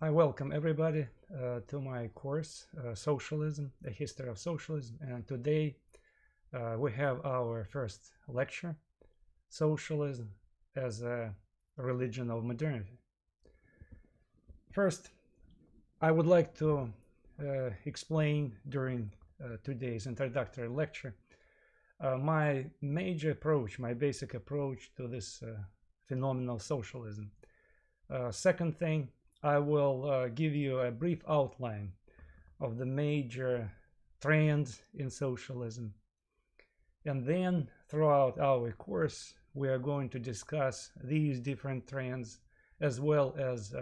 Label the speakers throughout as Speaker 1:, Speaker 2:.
Speaker 1: I welcome everybody to my course, Socialism, a History of Socialism. And today we have our first lecture, Socialism as a Religion of Modernity. First, I would like to explain during today's introductory lecture my major approach, my basic approach to this phenomenal socialism. Second thing, I will give you a brief outline of the major trends in socialism. And then throughout our course, we are going to discuss these different trends as well as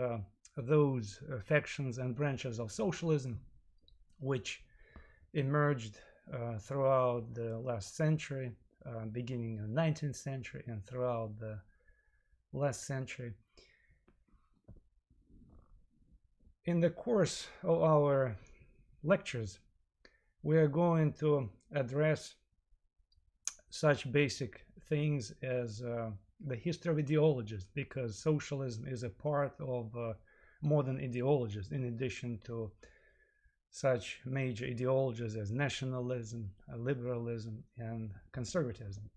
Speaker 1: those factions and branches of socialism which emerged throughout the last century, beginning of the 19th century and throughout the last century. In the course of our lectures, we are going to address such basic things as the history of ideologies, because socialism is a part of modern ideologies, in addition to such major ideologies as nationalism, liberalism, and conservatism.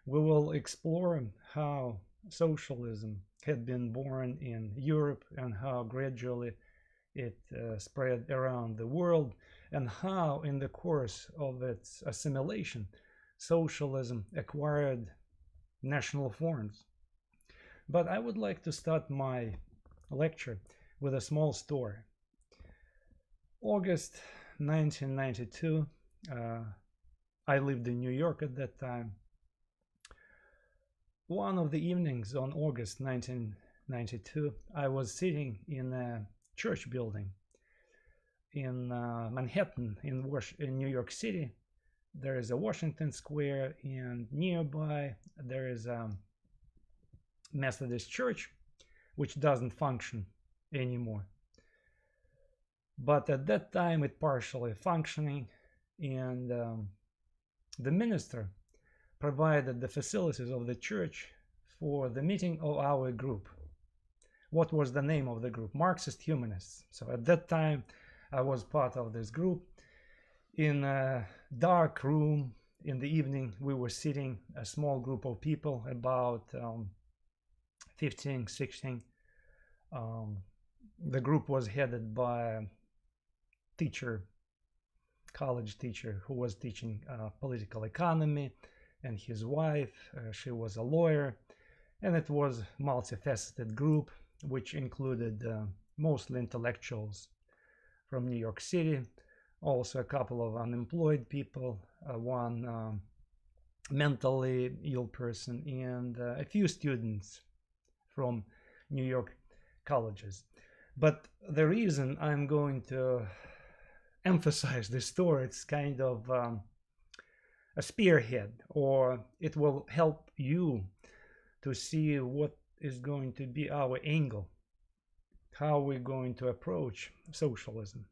Speaker 1: We will explore how socialism had been born in Europe and how gradually it spread around the world, and how in the course of its assimilation socialism acquired national forms. But I would like to start my lecture with a small story. August 1992, I lived in New York at that time. One of the evenings on August 1992, I was sitting in a church building in Manhattan, in New York City. There is a Washington Square, and nearby there is a Methodist church, which doesn't function anymore. But at that time, it partially functioning, and the minister provided the facilities of the church for the meeting of our group. What was the name of the group? Marxist Humanists. So at that time, I was part of this group. In a dark room in the evening, we were sitting, a small group of people, about 15, 16. The group was headed by a teacher, college teacher, who was teaching political economy, and his wife, she was a lawyer, and it was a multifaceted group which included mostly intellectuals from New York City, also a couple of unemployed people, one mentally ill person, and a few students from New York colleges. But the reason I'm going to emphasize this story, it's kind of a spearhead, or it will help you to see what is going to be our angle, how we're going to approach socialism.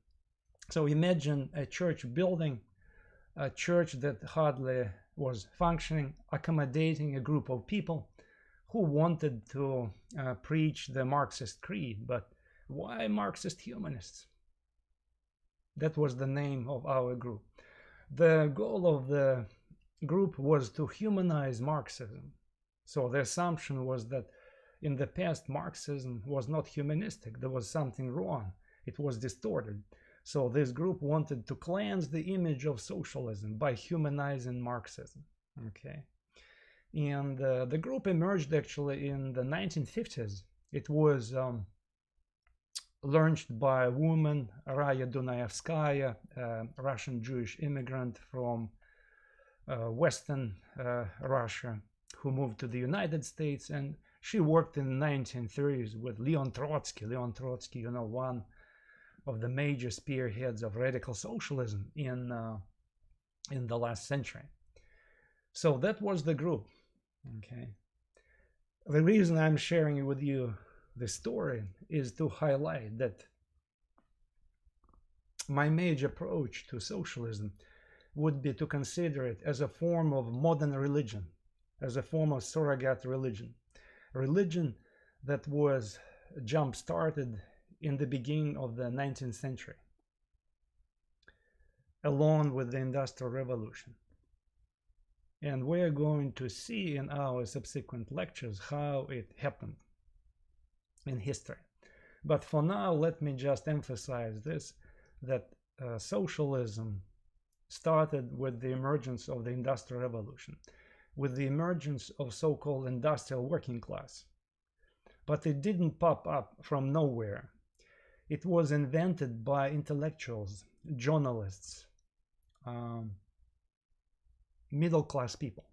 Speaker 1: So imagine a church building, a church that hardly was functioning, accommodating a group of people who wanted to preach the Marxist creed. But why Marxist humanists? That was the name of our group. The goal of the group was to humanize Marxism. So the assumption was that in the past, Marxism was not humanistic. There was something wrong. It was distorted. So this group wanted to cleanse the image of socialism by humanizing Marxism. Okay. And the group emerged actually in the 1950s. It was launched by a woman, Raya Dunayevskaya, a Russian Jewish immigrant from Western Russia, who moved to the United States, and she worked in the 1930s with Leon Trotsky. Leon Trotsky, you know, one of the major spearheads of radical socialism in the last century. So that was the group. Okay. The reason I'm sharing with you the story is to highlight that my major approach to socialism would be to consider it as a form of modern religion, as a form of surrogate religion, religion that was jump started in the beginning of the 19th century, along with the Industrial Revolution. And we're going to see in our subsequent lectures how it happened in history. But for now, let me just emphasize this, that socialism started with the emergence of the Industrial Revolution, with the emergence of so-called industrial working class. But it didn't pop up from nowhere. It was invented by intellectuals, journalists, middle-class people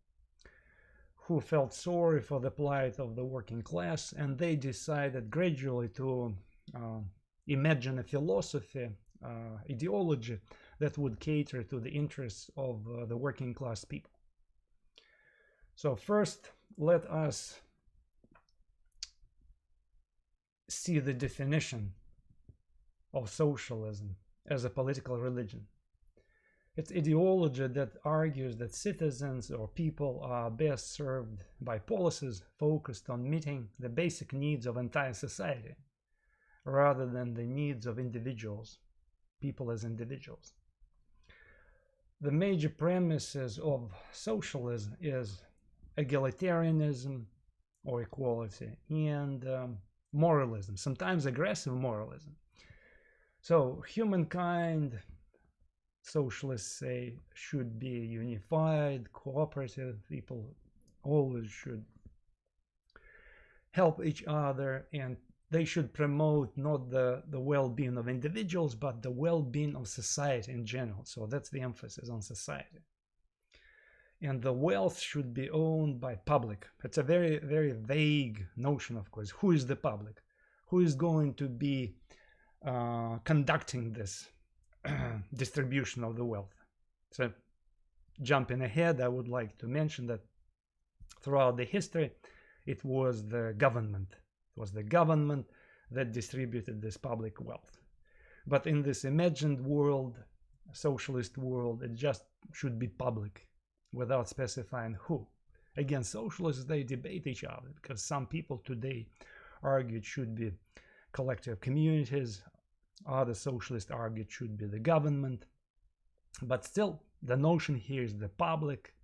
Speaker 1: who felt sorry for the plight of the working class, and they decided gradually to imagine a philosophy, ideology that would cater to the interests of the working class people. So first, let us see the definition of socialism as a political religion. It's ideology that argues that citizens or people are best served by policies focused on meeting the basic needs of entire society rather than the needs of individuals, people as individuals. The major premises of socialism is egalitarianism or equality and moralism, sometimes aggressive moralism. So humankind, socialists say, should be unified, cooperative. People always should help each other, and they should promote not the well-being of individuals, but the well-being of society in general. So that's the emphasis on society. And the wealth should be owned by public. It's a very, very vague notion, of course. Who is the public? Who is going to be conducting this distribution of the wealth? So jumping ahead, I would like to mention that throughout the history, it was the government. It was the government that distributed this public wealth. But in this imagined world, socialist world, it just should be public without specifying who. Again, socialists, they debate each other because some people today argue it should be collective communities. Other socialists argue it should be the government. But still, the notion here is the public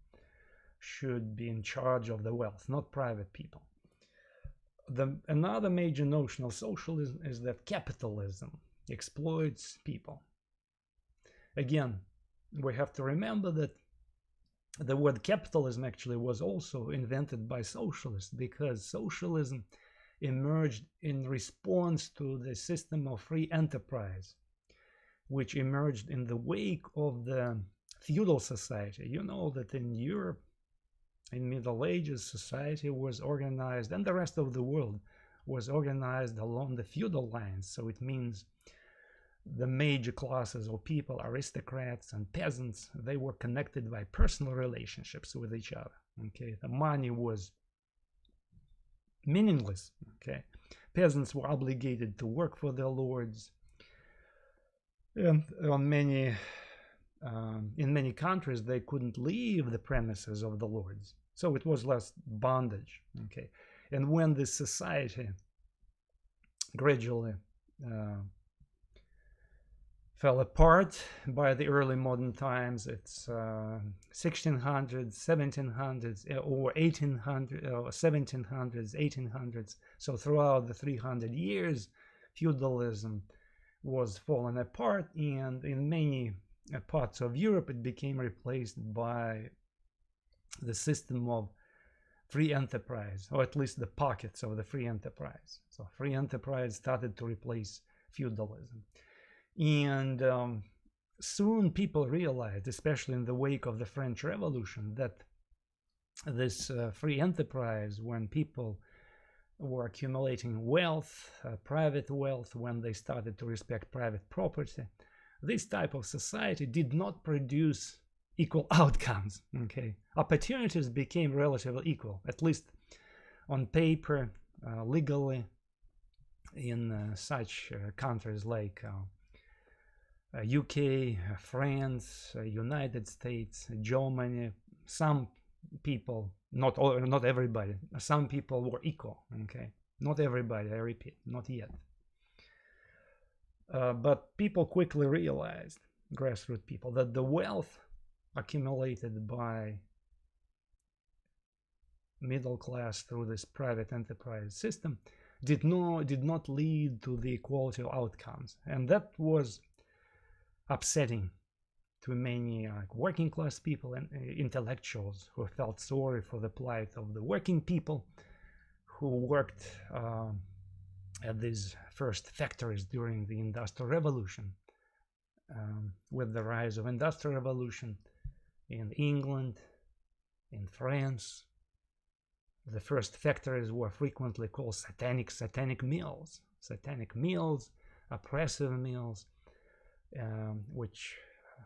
Speaker 1: should be in charge of the wealth, not private people. Another major notion of socialism is that capitalism exploits people. Again, we have to remember that the word capitalism actually was also invented by socialists, because socialism emerged in response to the system of free enterprise, which emerged in the wake of the feudal society. You know that in Europe, in Middle Ages, society was organized, and the rest of the world was organized along the feudal lines. So it means the major classes of people, aristocrats and peasants, they were connected by personal relationships with each other. Okay, the money was meaningless. Okay, peasants were obligated to work for their lords, and in many countries they couldn't leave the premises of the lords, so it was less bondage. Okay, and when this society gradually fell apart by the early modern times, it's 1600s, 1700s, or 1800s, 1700s, 1800s. So throughout the 300 years, feudalism was falling apart, and in many parts of Europe it became replaced by the system of free enterprise, or at least the pockets of the free enterprise. So free enterprise started to replace feudalism. And soon people realized, especially in the wake of the French Revolution, that this free enterprise, when people were accumulating wealth, private wealth, when they started to respect private property, this type of society did not produce equal outcomes. Okay, opportunities became relatively equal, at least on paper, legally, in such countries like UK, France, United States, Germany. Some people, not everybody, some people were equal. Okay, Not everybody, I repeat, not yet. But people quickly realized, grassroots people, that the wealth accumulated by middle class through this private enterprise system did not lead to the equality of outcomes, and that was upsetting to many working class people and intellectuals who felt sorry for the plight of the working people who worked at these first factories during the Industrial Revolution. With the rise of Industrial Revolution in England, in France, the first factories were frequently called satanic mills, oppressive mills, which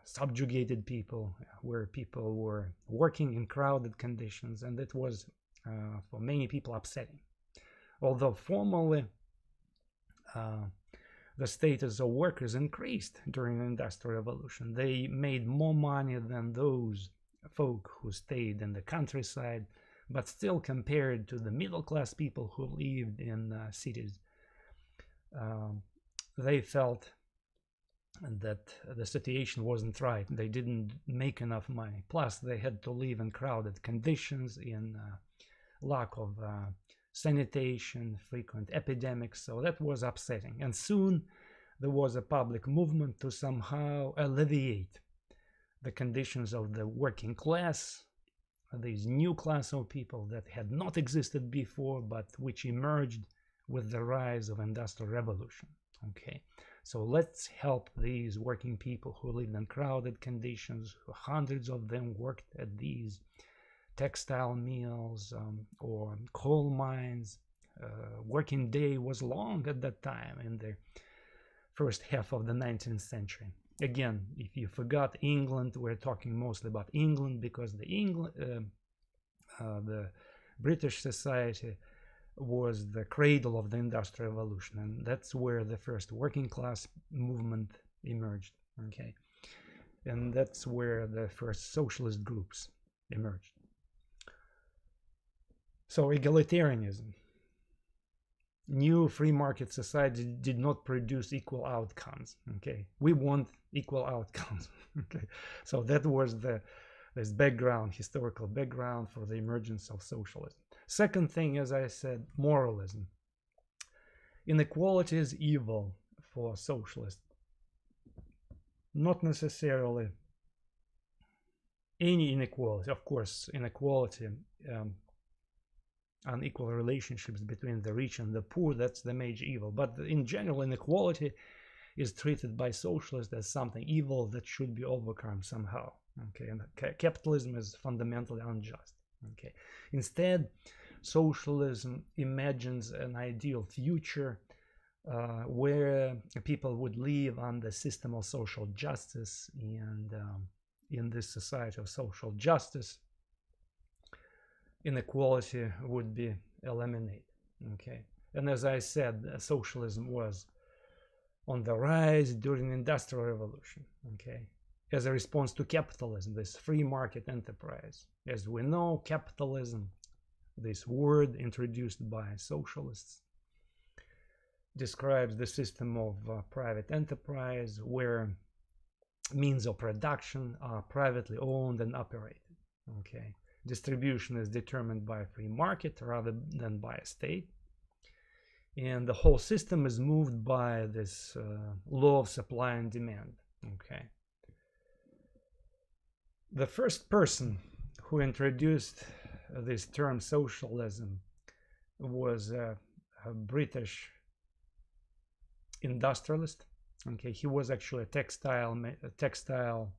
Speaker 1: subjugated people, where people were working in crowded conditions, and it was for many people upsetting. Although formally the status of workers increased during the Industrial Revolution, they made more money than those folk who stayed in the countryside, but still, compared to the middle class people who lived in cities, they felt that the situation wasn't right. They didn't make enough money. Plus, they had to live in crowded conditions, in lack of sanitation, frequent epidemics. So that was upsetting. And soon there was a public movement to somehow alleviate the conditions of the working class, this new class of people that had not existed before, but which emerged with the rise of Industrial Revolution. Okay, so let's help these working people who lived in crowded conditions. Hundreds of them worked at these textile mills or coal mines. Working day was long at that time in the first half of the 19th century. Again, if you forgot England, we're talking mostly about England, because the British society was the cradle of the Industrial Revolution, and that's where the first working class movement emerged. Okay, and that's where the first socialist groups emerged. So egalitarianism. New free market society did not produce equal outcomes. Okay, we want equal outcomes. Okay, so that was this background, historical background for the emergence of socialism. Second thing, as I said, moralism. Inequality is evil for socialists. Not necessarily any inequality. Of course, inequality, unequal relationships between the rich and the poor, that's the major evil. But in general, inequality is treated by socialists as something evil that should be overcome somehow. Okay, and capitalism is fundamentally unjust. Okay, instead, socialism imagines an ideal future where people would live on the system of social justice, and in this society of social justice, inequality would be eliminated. Okay, and as I said, socialism was on the rise during the Industrial Revolution. Okay, as a response to capitalism, this free market enterprise. As we know, capitalism, this word introduced by socialists, describes the system of private enterprise where means of production are privately owned and operated. Okay, distribution is determined by a free market rather than by a state, and the whole system is moved by this law of supply and demand. Okay, the first person who introduced this term socialism was a British industrialist. Okay, he was actually a textile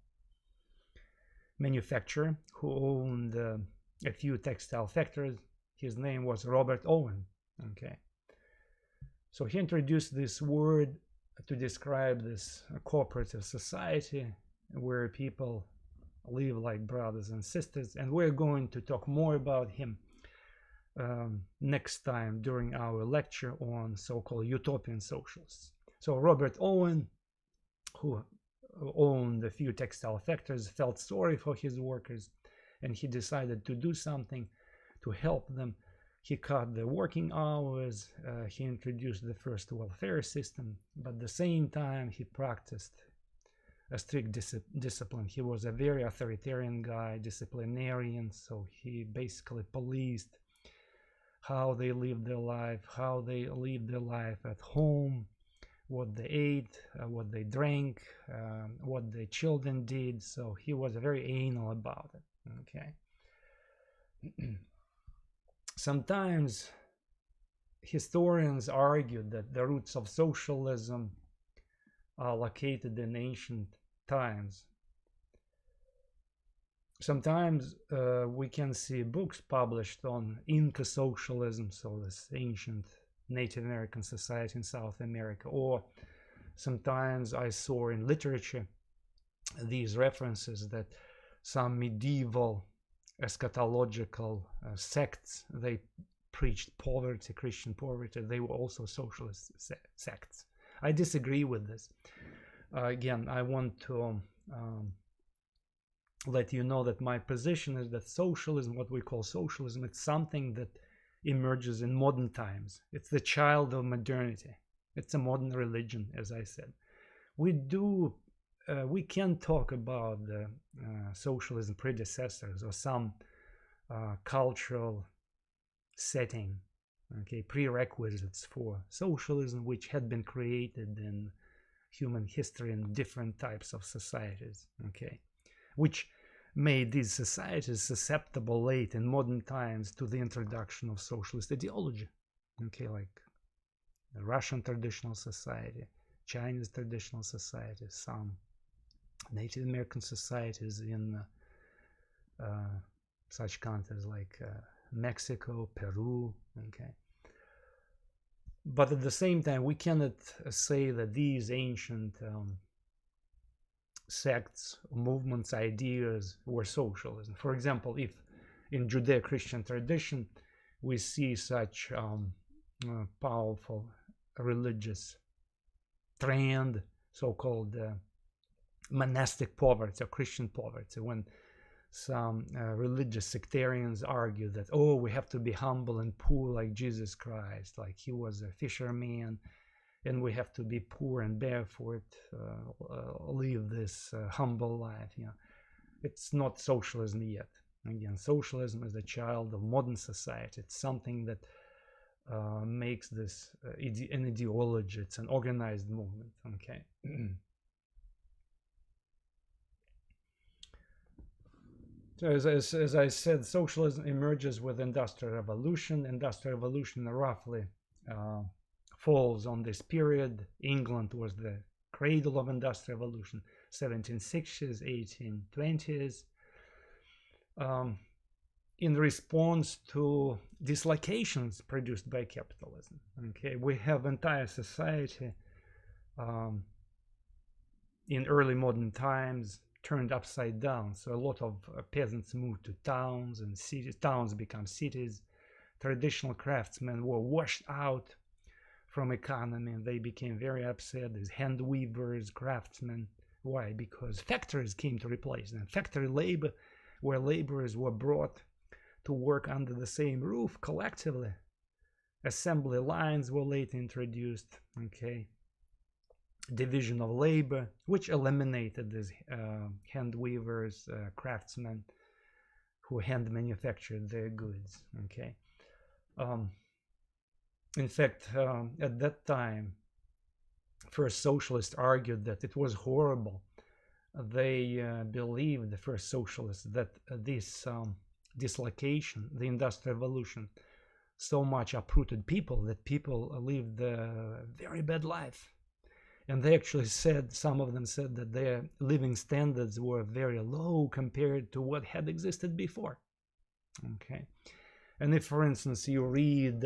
Speaker 1: manufacturer who owned a few textile factories. His name was Robert Owen. Okay, so he introduced this word to describe this cooperative society where people live like brothers and sisters, and we're going to talk more about him next time during our lecture on so-called utopian socialists. So Robert Owen, who owned a few textile factories, felt sorry for his workers, and he decided to do something to help them. He cut the working hours, he introduced the first welfare system, but at the same time he practiced a strict discipline. He was a very authoritarian guy, disciplinarian, so he basically policed how they lived their life, how they lived their life at home, what they ate, what they drank, what their children did. So he was very anal about it. Okay. Sometimes historians argued that the roots of socialism are located in ancient times. Sometimes we can see books published on Inca socialism, so this ancient Native American society in South America, or sometimes I saw in literature these references that some medieval eschatological sects, they preached poverty, Christian poverty. They were also socialist sects. I disagree with this. Again, I want to let you know that my position is that socialism, what we call socialism, it's something that emerges in modern times. It's the child of modernity. It's a modern religion, as I said. We can talk about the socialism predecessors or some cultural setting, okay, prerequisites for socialism, which had been created in human history in different types of societies, okay, which made these societies susceptible late in modern times to the introduction of socialist ideology, okay, like the Russian traditional society, Chinese traditional society, some Native American societies in such countries like Mexico, Peru, okay. But at the same time, we cannot say that these ancient sects, movements, ideas were socialism. For example, if in Judeo-Christian tradition we see such powerful religious trend, so-called monastic poverty or Christian poverty, when some religious sectarians argue that, oh, we have to be humble and poor like Jesus Christ, like he was a fisherman, and we have to be poor and barefoot, live this humble life. You know, it's not socialism yet. Again, socialism is a child of modern society. It's something that makes this an ideology. It's an organized movement. Okay. So as I said, socialism emerges with Industrial Revolution. Industrial Revolution roughly falls on this period. England was the cradle of Industrial Revolution, 1760s, 1820s. In response to dislocations produced by capitalism, okay, we have entire society in early modern times turned upside down. So a lot of peasants moved to towns and cities. Towns become cities. Traditional craftsmen were washed out from economy and they became very upset. As hand weavers, craftsmen. Why? Because factories came to replace them. Factory labor, where laborers were brought to work under the same roof collectively. Assembly lines were later introduced. Okay. Division of labor, which eliminated these hand weavers, craftsmen who hand manufactured their goods. Okay. In fact, at that time, first socialists argued that it was horrible. They believed, the first socialists, that this dislocation, the Industrial Revolution, so much uprooted people that people lived a very bad life. And they actually said, some of them said that their living standards were very low compared to what had existed before. Okay. And if, for instance, you read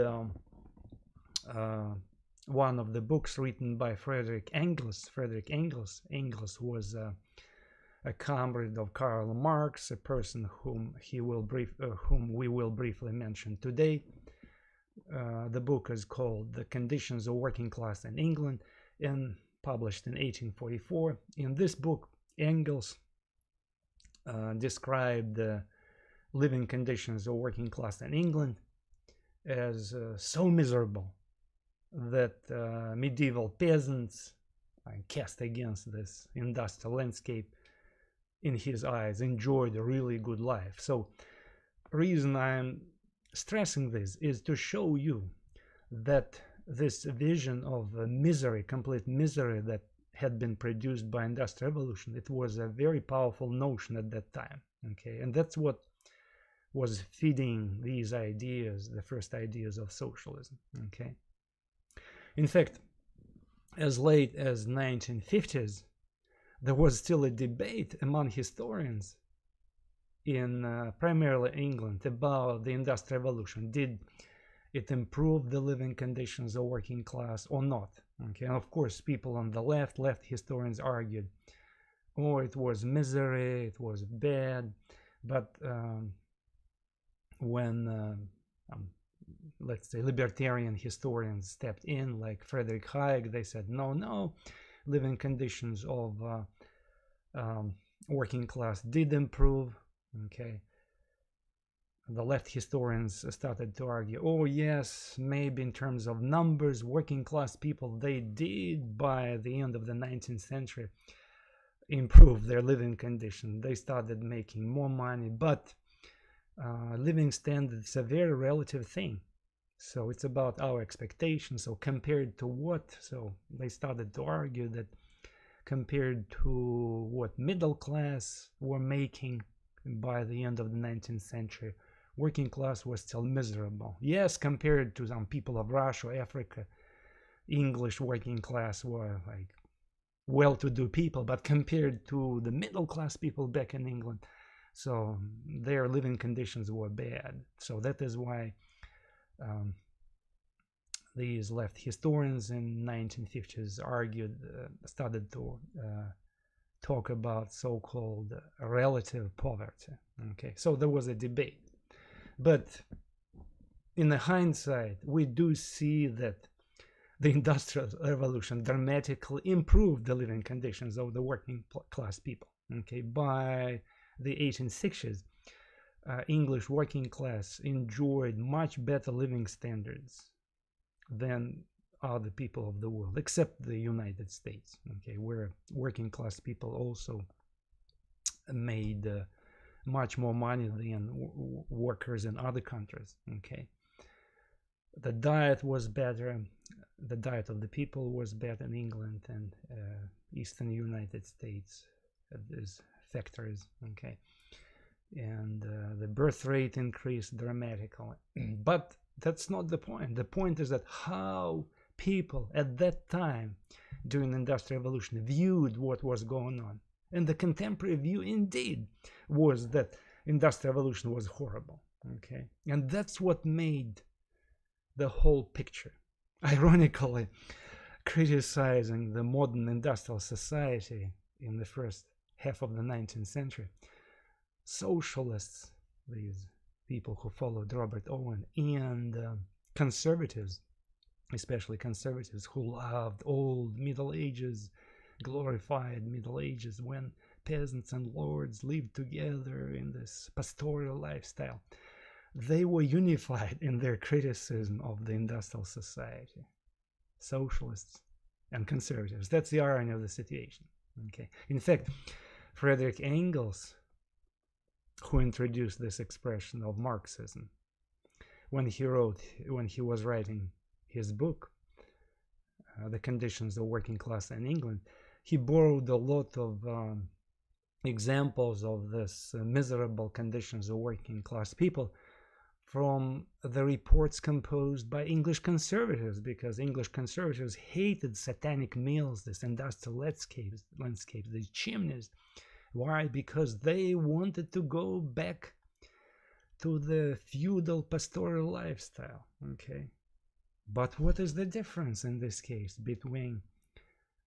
Speaker 1: one of the books written by Friedrich Engels was a comrade of Karl Marx, a person whom we will briefly mention today. The book is called The Conditions of Working Class in England, and published in 1844. In this book, Engels described the living conditions of working class in England, as so miserable that medieval peasants, cast against this industrial landscape, in his eyes, enjoyed a really good life. So, reason I'm stressing this is to show you that this vision of misery, complete misery, that had been produced by industrial revolution, it was a very powerful notion at that time. Okay, and that's what was feeding these ideas, the first ideas of socialism. Okay, in fact, as late as 1950s, there was still a debate among historians in primarily England about the industrial revolution. Did it improve the living conditions of working class or not? Okay, and of course, people on the left historians argued, oh, it was misery, it was bad. But when let's say libertarian historians stepped in, like Friedrich Hayek, they said, no, living conditions of working class did improve. Okay, the left historians started to argue, oh yes, maybe in terms of numbers, working class people, they did by the end of the 19th century improve their living condition. They started making more money, but living standards is a very relative thing. So it's about our expectations. So compared to what? So they started to argue that compared to what middle class were making by the end of the 19th century, working class was still miserable. Yes, compared to some people of Russia, Africa, English working class were like well-to-do people, but compared to the middle class people back in England, so their living conditions were bad. So that is why these left historians in 1950s argued, started to talk about so-called relative poverty. Okay, so there was a debate. But in the hindsight, we do see that the Industrial Revolution dramatically improved the living conditions of the working class people. Okay, by the 1860s, English working class enjoyed much better living standards than other people of the world, except the United States. Okay, where working class people also made much more money than workers in other countries. Okay, the diet was better. The diet of the people was better in England and Eastern United States. These factories. Okay, and the birth rate increased dramatically. But that's not the point. The point is that how people at that time during the Industrial Revolution viewed what was going on. And the contemporary view indeed was that Industrial Revolution was horrible. Okay, and that's what made the whole picture. Ironically, criticizing the modern industrial society in the first half of the 19th century, socialists, these people who followed Robert Owen, and conservatives, especially conservatives who loved old Middle Ages, glorified Middle Ages when peasants and lords lived together in this pastoral lifestyle, they were unified in their criticism of the industrial society. Socialists and conservatives. That's the irony of the situation. Okay. In fact, Friedrich Engels, who introduced this expression of Marxism, when he was writing his book, The Conditions of Working Class in England, he borrowed a lot of examples of this miserable conditions of working class people from the reports composed by English conservatives, because English conservatives hated satanic mills, this industrial landscapes, these chimneys. Why? Because they wanted to go back to the feudal pastoral lifestyle. Okay, but what is the difference in this case between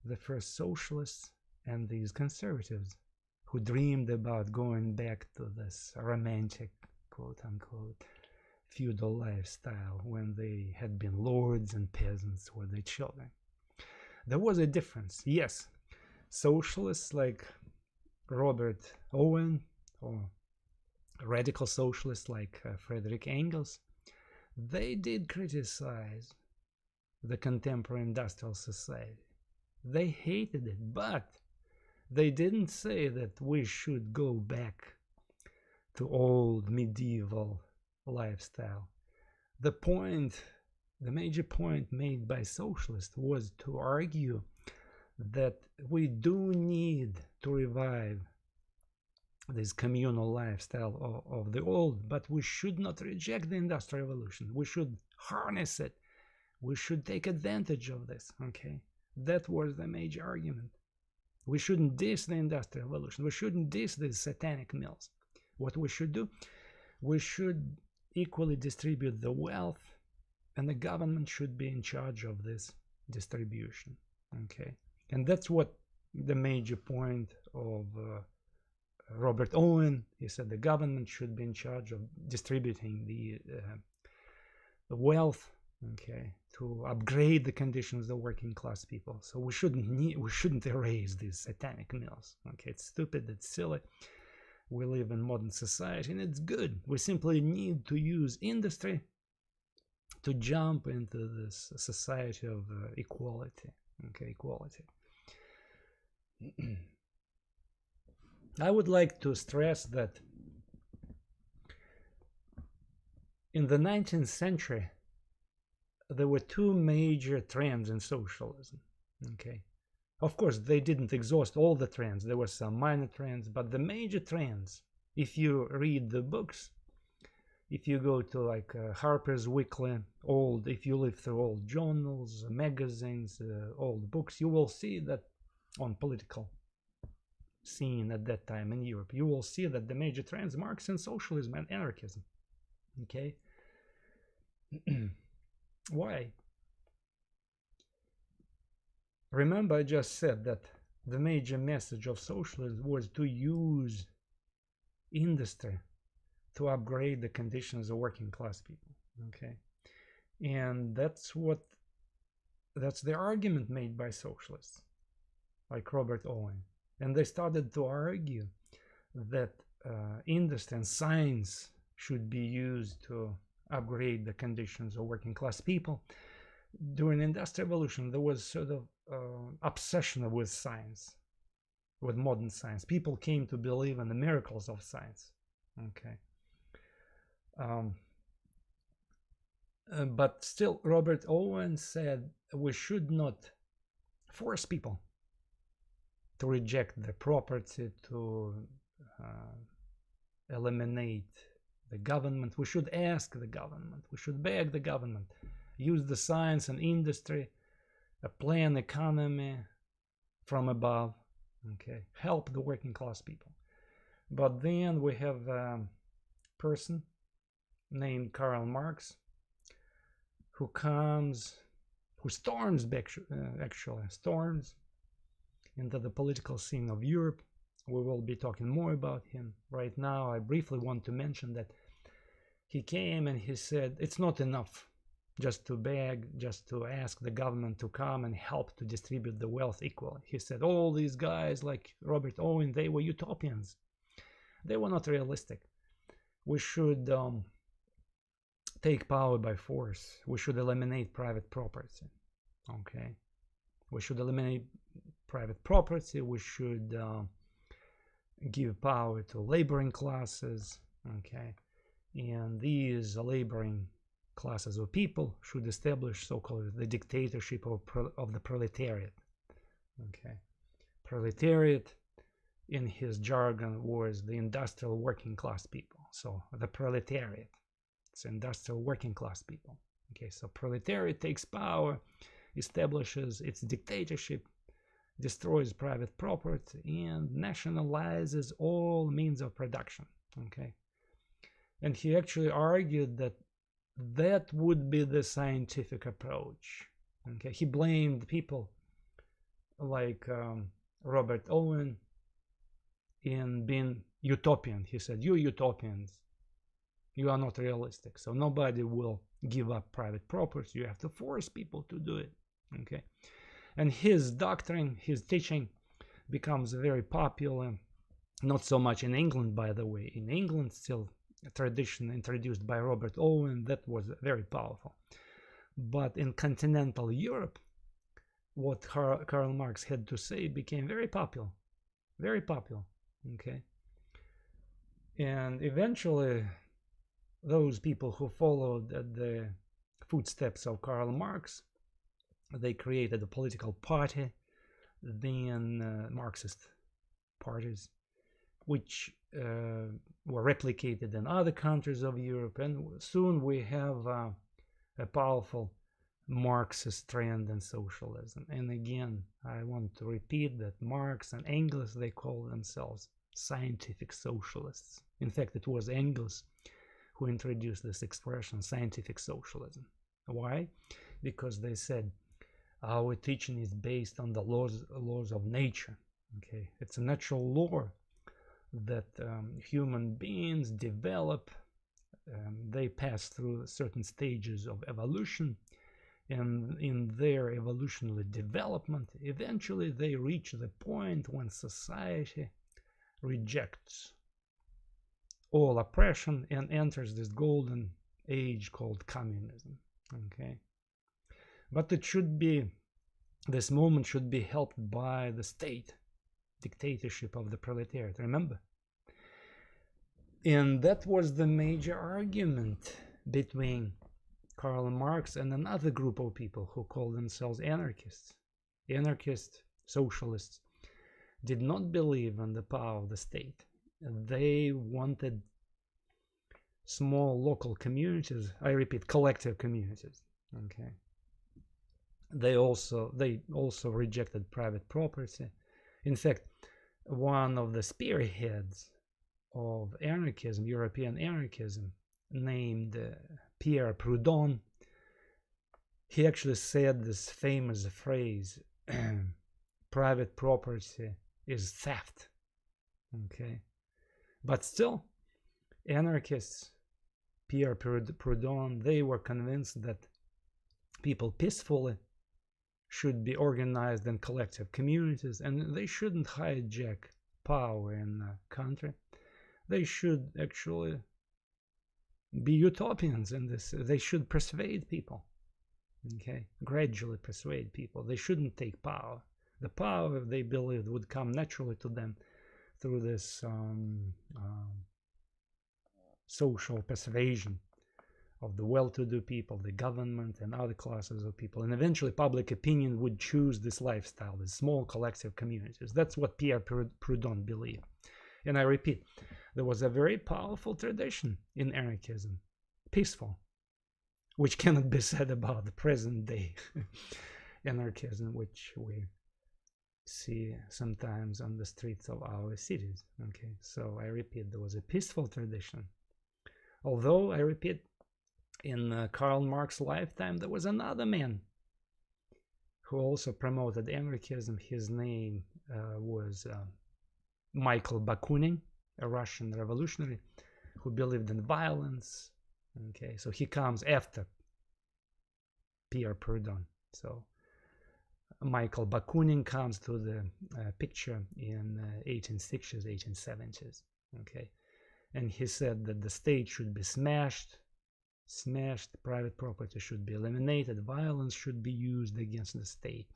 Speaker 1: the first socialists and these conservatives who dreamed about going back to this romantic, quote-unquote, feudal lifestyle when they had been lords and peasants were their children? There was a difference. Yes, socialists like Robert Owen or radical socialists like Friedrich Engels, they did criticize the contemporary industrial society. They hated it, but they didn't say that we should go back to old medieval lifestyle. The major point made by socialists was to argue that we do need to revive this communal lifestyle of the old, but we should not reject the Industrial Revolution. We should harness it. We should take advantage of this, okay? That was the major argument. We shouldn't diss the Industrial Revolution. We shouldn't diss these satanic mills. What we should do, we should equally distribute the wealth, and the government should be in charge of this distribution, okay? And that's what the major point of Robert Owen. He said the government should be in charge of distributing the wealth, okay, to upgrade the conditions of the working class people. So we shouldn't erase these satanic mills. Okay, it's stupid, it's silly. We live in modern society, and it's good. We simply need to use industry to jump into this society of equality. Okay, equality. I would like to stress that in the 19th century, there were two major trends in socialism. Okay, of course, they didn't exhaust all the trends. There were some minor trends, but the major trends, if you read the books, if you go to like Harper's Weekly, if you live through old journals, magazines, old books, you will see that on political scene at that time in Europe, you will see that the major trends, Marxian socialism and anarchism. Okay. Why? Remember, I just said that the major message of socialism was to use industry to upgrade the conditions of working class people. Okay, and that's the argument made by socialists like Robert Owen. And they started to argue that industry and science should be used to upgrade the conditions of working class people. During the Industrial Revolution, there was sort of obsession with science, with modern science. People came to believe in the miracles of science. Okay. But still, Robert Owen said we should not force people to reject the property, to eliminate the government. We should ask the government, we should beg the government, use the science and industry, a planned economy from above, okay, help the working class people. But then we have a person named Karl Marx who storms into the political scene of Europe. We will be talking more about him. Right now, I briefly want to mention that he came and he said it's not enough just to beg, just to ask the government to come and help to distribute the wealth equally. He said all these guys like Robert Owen, they were utopians. They were not realistic. We should take power by force. We should eliminate private property. Okay, we should eliminate private property. We should give power to laboring classes. Okay, and these laboring classes of people should establish so-called the dictatorship of the proletariat. Okay, proletariat in his jargon was the industrial working class people. So the proletariat, it's industrial working class people. Okay, so proletariat takes power, establishes its dictatorship, destroys private property, and nationalizes all means of production. Okay, and he actually argued that that would be the scientific approach. Okay, he blamed people like Robert Owen in being utopian. He said, you utopians, you are not realistic, so nobody will give up private property. You have to force people to do it. Okay, and his doctrine, his teaching becomes very popular, not so much in England, by the way. In England, still tradition introduced by Robert Owen that was very powerful. But in continental Europe, what Karl Marx had to say became very popular, okay? And eventually, those people who followed the footsteps of Karl Marx, they created a political party, then Marxist parties, which were replicated in other countries of Europe, and soon we have a powerful Marxist trend in socialism. And again, I want to repeat that Marx and Engels, they call themselves scientific socialists. In fact, it was Engels who introduced this expression, scientific socialism. Why? Because they said our teaching is based on the laws of nature. Okay, it's a natural law that human beings develop. They pass through certain stages of evolution, and in their evolutionary development, eventually they reach the point when society rejects all oppression and enters this golden age called communism. Okay, but it should be, this moment should be helped by the state, dictatorship of the proletariat, remember? And that was the major argument between Karl Marx and another group of people who call themselves anarchists. Anarchist socialists did not believe in the power of the state. They wanted small local communities, I repeat, collective communities. Okay. They also rejected private property. In fact, one of the spearheads of anarchism, European anarchism, named Pierre Proudhon, he actually said this famous phrase, private property is theft. Okay, but still, anarchists, Pierre Proudhon, they were convinced that people peacefully should be organized in collective communities, and they shouldn't hijack power in the country. They should actually be utopians in this. They should persuade people, okay, gradually persuade people. They shouldn't take power. The power, they believed, would come naturally to them through this social persuasion of the well-to-do people, the government, and other classes of people. And eventually public opinion would choose this lifestyle, these small collective communities. That's what Pierre Proudhon believed. And I repeat, there was a very powerful tradition in anarchism, peaceful, which cannot be said about the present day anarchism, which we see sometimes on the streets of our cities. Okay, so I repeat, there was a peaceful tradition. Although, I repeat, in Karl Marx's lifetime, there was another man who also promoted anarchism. His name was Michael Bakunin, a Russian revolutionary who believed in violence. Okay, so he comes after Pierre Proudhon. So Michael Bakunin comes to the picture in 1860s, 1870s. Okay, and he said that the state should be smashed, private property should be eliminated, violence should be used against the state.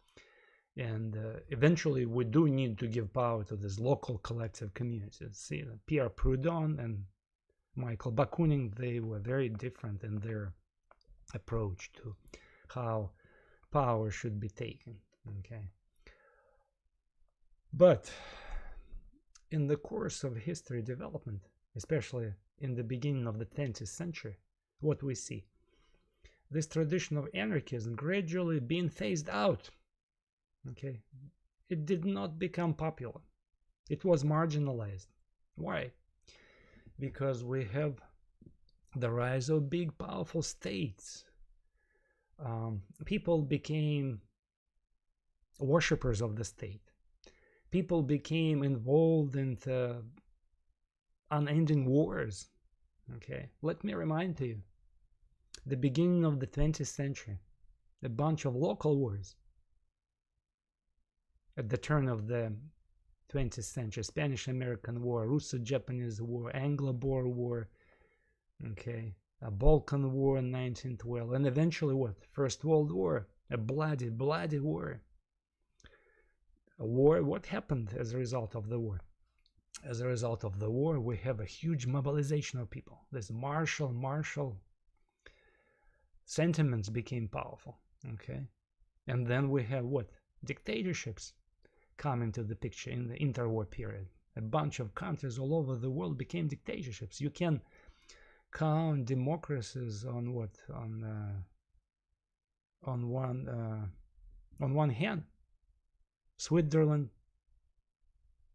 Speaker 1: And eventually we do need to give power to these local collective communities. See, Pierre Proudhon and Michael Bakunin, they were very different in their approach to how power should be taken. Okay, but in the course of history development, especially in the beginning of the 20th century, what we see, this tradition of anarchism gradually being phased out. Okay, it did not become popular. It was marginalized. Why? Because we have the rise of big, powerful states. People became worshippers of the state. People became involved in the unending wars. Okay, let me remind you, the beginning of the 20th century, a bunch of local wars. At the turn of the 20th century, Spanish-American War, Russo-Japanese War, Anglo-Boer War, Okay, a Balkan War in 1912, and eventually what? First World War, a bloody war. A war. What happened as a result of the war? As a result of the war, we have a huge mobilization of people. This martial sentiments became powerful. Okay, and then we have what? Dictatorships come into the picture in the interwar period. A bunch of countries all over the world became dictatorships. You can count democracies on what? On one hand. Switzerland,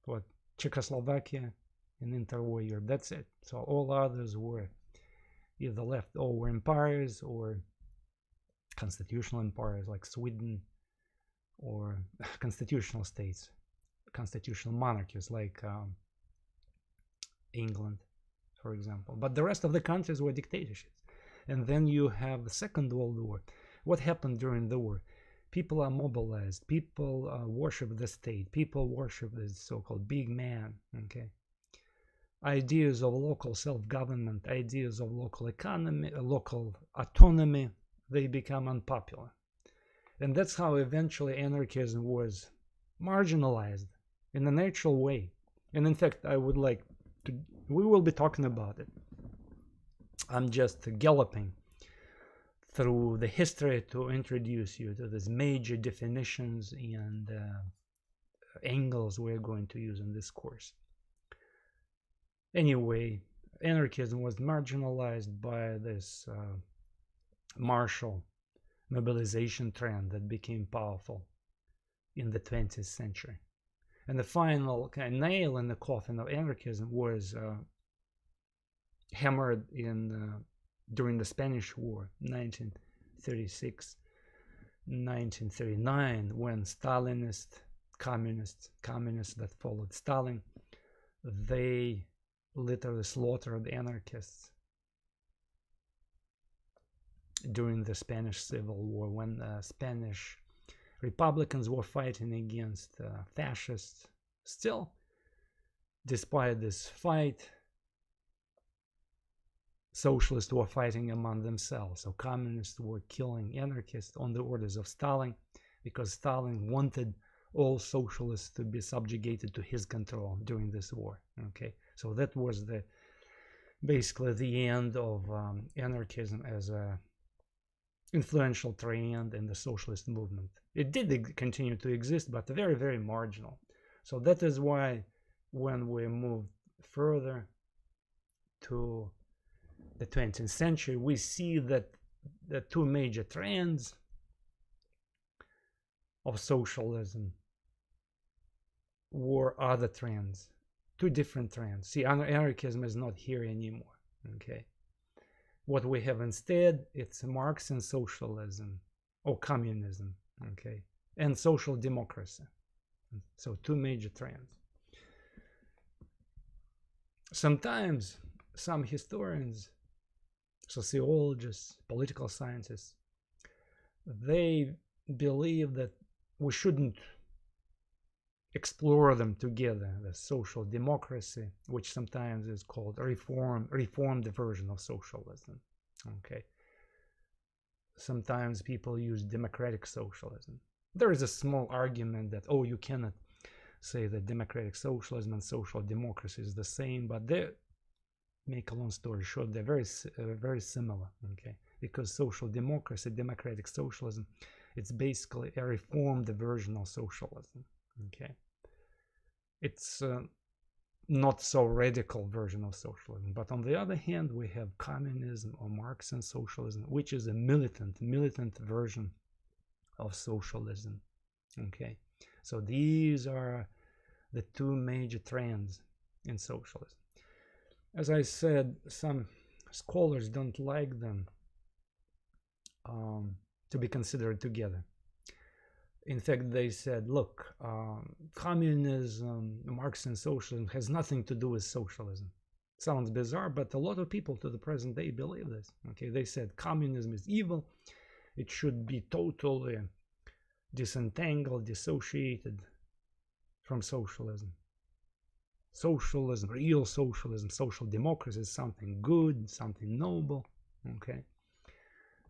Speaker 1: what? Czechoslovakia in interwar Europe. That's it. So all others were either left over empires or constitutional empires like Sweden, or constitutional states, constitutional monarchies like England, for example. But the rest of the countries were dictatorships. And then you have the Second World War. What happened during the war? People are mobilized. People worship the state. People worship the so-called big man. Okay. Ideas of local self-government, ideas of local economy, local autonomy, they become unpopular. And that's how eventually anarchism was marginalized in a natural way. And in fact, I would like to, we will be talking about it. I'm just galloping through the history to introduce you to these major definitions and angles we're going to use in this course. Anyway, anarchism was marginalized by this martial mobilization trend that became powerful in the 20th century. And the final kind of nail in the coffin of anarchism was hammered in during the Spanish War, 1936, 1939, when Stalinist communists that followed Stalin, they literally slaughtered anarchists during the Spanish Civil War, when Spanish Republicans were fighting against fascists. Still, despite this fight, socialists were fighting among themselves. So communists were killing anarchists on the orders of Stalin, because Stalin wanted all socialists to be subjugated to his control during this war. Okay, so that was basically the end of anarchism as a influential trend in the socialist movement. It did continue to exist, but very, very marginal. So that is why when we move further to the 20th century, we see that the two major trends of socialism were other trends, two different trends. See, anarchism is not here anymore. Okay, what we have instead, it's Marxian socialism or communism. Okay, and social democracy. So two major trends. Sometimes some historians, sociologists, political scientists, they believe that we shouldn't explore them together, the social democracy, which sometimes is called a reformed version of socialism. Okay, sometimes people use democratic socialism. There is a small argument that, oh, you cannot say that democratic socialism and social democracy is the same, but they, make a long story short, they're very similar. Okay, because social democracy, democratic socialism, it's basically a reformed version of socialism. Okay, it's not so radical version of socialism. But on the other hand, we have communism or Marxian socialism, which is a militant version of socialism. Okay, so these are the two major trends in socialism. As I said, some scholars don't like them to be considered together. In fact, they said, look, communism, Marxian socialism has nothing to do with socialism. Sounds bizarre, but a lot of people to the present day believe this. Okay, they said communism is evil. It should be totally disentangled, dissociated from socialism. Socialism, real socialism, social democracy is something good, something noble. Okay,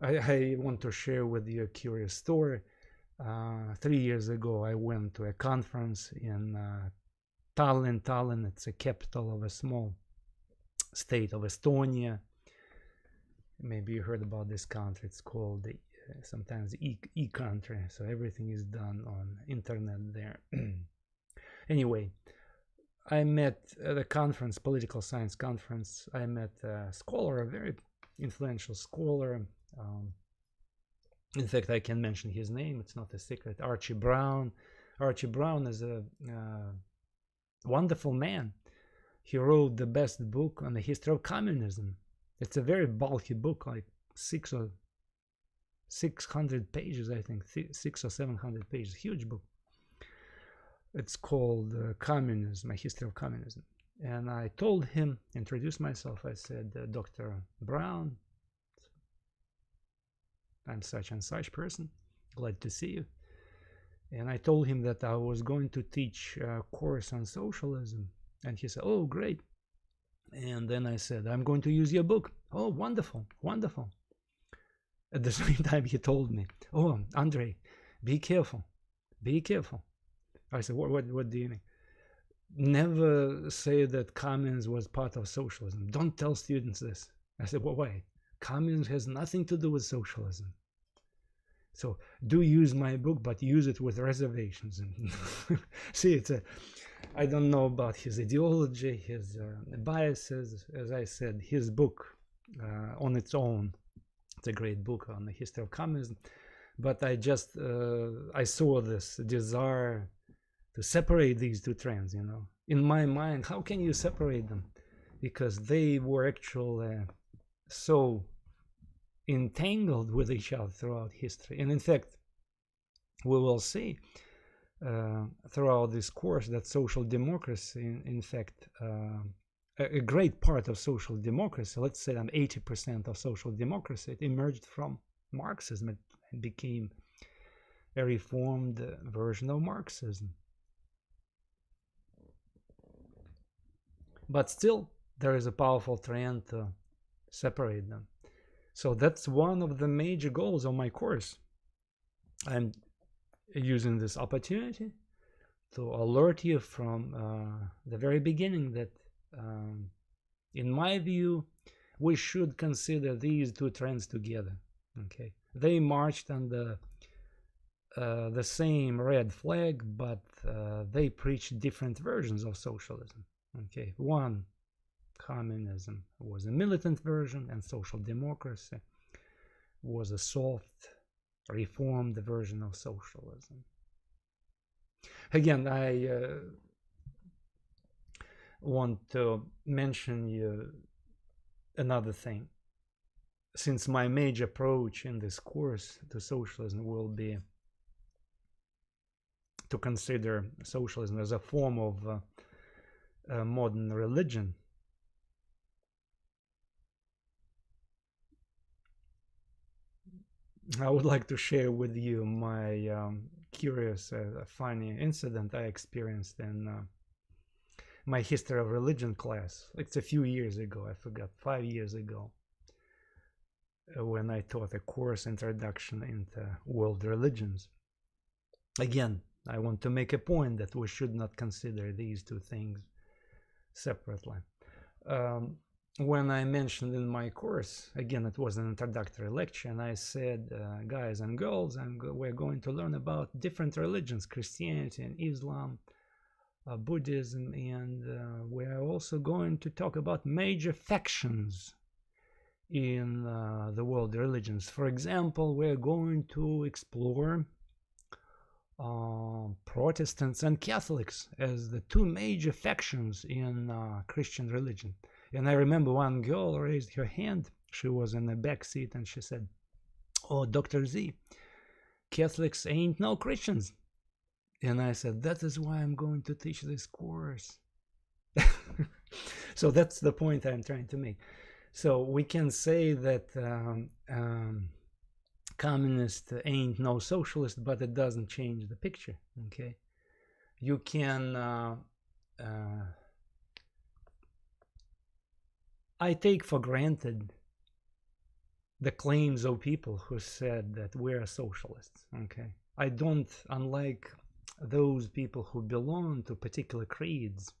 Speaker 1: I want to share with you a curious story. 3 years ago, I went to a conference in Tallinn. Tallinn, it's a capital of a small state of Estonia. Maybe you heard about this country. It's called sometimes e-country. So everything is done on internet there. Anyway, I met at a conference, political science conference. I met a scholar, a very influential scholar. In fact, I can mention his name. It's not a secret. Archie Brown. Archie Brown is a wonderful man. He wrote the best book on the history of communism. It's a very bulky book, like 600 pages, I think, 600 or 700 pages, huge book. It's called Communism, A History of Communism. And I told him, introduced myself, I said, Dr. Brown, I'm such and such person, glad to see you. And I told him that I was going to teach a course on socialism. And he said, oh, great. And then I said, I'm going to use your book. Oh, wonderful, wonderful. At the same time, he told me, oh, Andrei, be careful, be careful. I said, what do you mean? Never say that communism was part of socialism. Don't tell students this. I said, well, why? Communism has nothing to do with socialism. So do use my book, but use it with reservations. See, it's I don't know about his ideology, his biases. As I said, his book on its own, it's a great book on the history of communism. But I just, I saw this desire to separate these two trends, you know. In my mind, how can you separate them? Because they were actually so entangled with each other throughout history. And in fact, we will see throughout this course that social democracy, in fact, a great part of social democracy, let's say 80% of social democracy, it emerged from Marxism. It became a reformed version of Marxism. But still, there is a powerful trend to separate them. So that's one of the major goals of my course. I'm using this opportunity to alert you from the very beginning that, in my view, we should consider these two trends together. Okay, they marched under the same red flag, but they preached different versions of socialism. Okay, one, communism, was a militant version, and social democracy was a soft, reformed version of socialism. Again, I want to mention you another thing. Since my major approach in this course to socialism will be to consider socialism as a form of modern religion, I would like to share with you my curious, funny incident I experienced in my history of religion class. It's a few years ago, I forgot, 5 years ago, when I taught a course, Introduction into World Religions. Again, I want to make a point that we should not consider these two things separately. When I mentioned in my course, again, it was an introductory lecture, and I said, guys and girls, we're going to learn about different religions, Christianity and Islam, Buddhism, and we're also going to talk about major factions in the world religions. For example, we're going to explore Protestants and Catholics as the two major factions in Christian religion. And I remember one girl raised her hand. She was in the back seat, and she said, oh, Dr. Z, Catholics ain't no Christians. And I said, that is why I'm going to teach this course. So that's the point I'm trying to make. So we can say that communist ain't no socialist, but it doesn't change the picture. Okay, you can I take for granted the claims of people who said that we're socialists. Okay, I don't, unlike those people who belong to particular creeds